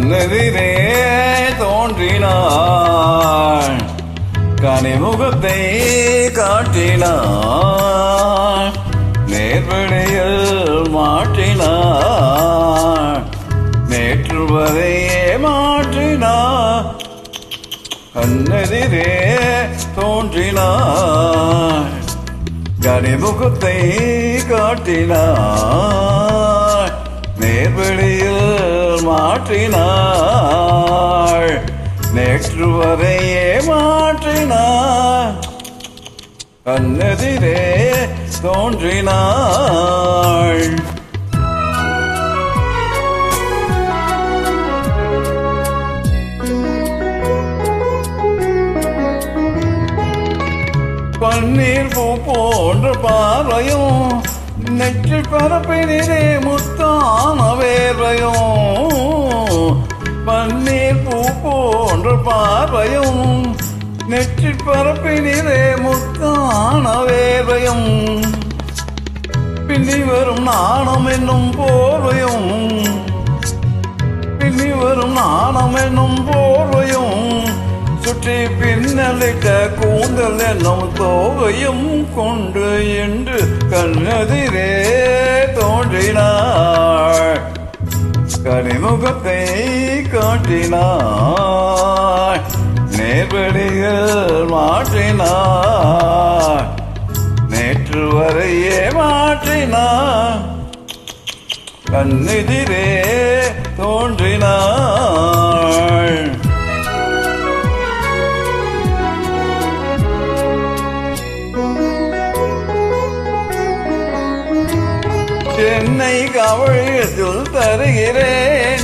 கண்ணெதிரே தோன்றினாள், கனிமுகத்தை காட்டினாள், நேர்வழியில் மாற்றினாள், நேற்று வரையே மாற்றினாள். கண்ணெதிரே தோன்றினாள், கனிமுகத்தை காட்டினாள், நேர்வழியில் மாற்றினாள், நேற்று வரையே மாற்றினாள். கண்ணெதிரே தோன்றினாள். பன்னீர் பூ போன்ற பார்வையும், நெற்றி பரப்பினிலே முத்தான வேர்வையும். பன்னீர் பூ போன்ற பார்வையும், நெற்றி பரப்பினிலே முத்தான வேர்வையும். பின்னி வரும் நாணம் என்னும் போர்வையும், பின்னி வரும் நாணம் என்னும் போர்வையும், சுற்றி பின்னலிட்ட கூந்தல் என்னும் தோகையும் கொண்டு என்று கண்ணெதிரே தோன்றினாள், கனிமுகத்தை காட்டினாள், நேர்வழியில் மாற்றினாள், நேற்று வரையே மாற்றினாள். கண்ணெதிரே தோன்றினாள். என்னை அவழியத்தில் தருகிறேன்,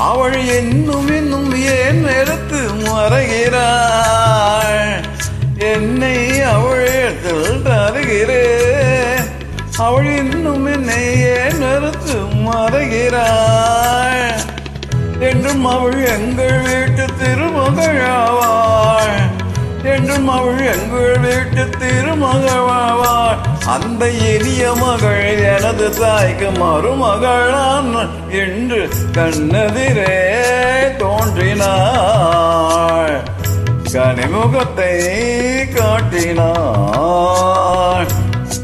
அவள் இன்னும் இன்னும் ஏன் வெறுத்து மறைகிறாள். என்னை அவழியத்தில் தருகிறேன், அவள் இன்னும் என்னை ஏன் வெறுத்து மறைகிறாள். என்றும் அவள் எங்கள் வீட்டு திருமகளாவாள், என்றும் அவள் எங்கள் வீட்டு திருமகளாவாள். அந்த இனிய மகள் எனது தாய்க்கு மருமகளான் என்று கண்ணெதிரே தோன்றினாள், கனிமுகத்தை காட்டினாள்,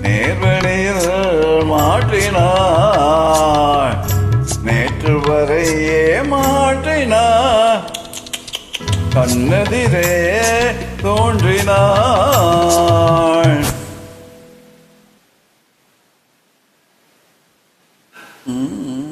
நேர்வழியில் மாற்றினாள், நேற்று வரையே மாற்றினாள். கண்ணெதிரே தோன்றினாள். Mm-hmm.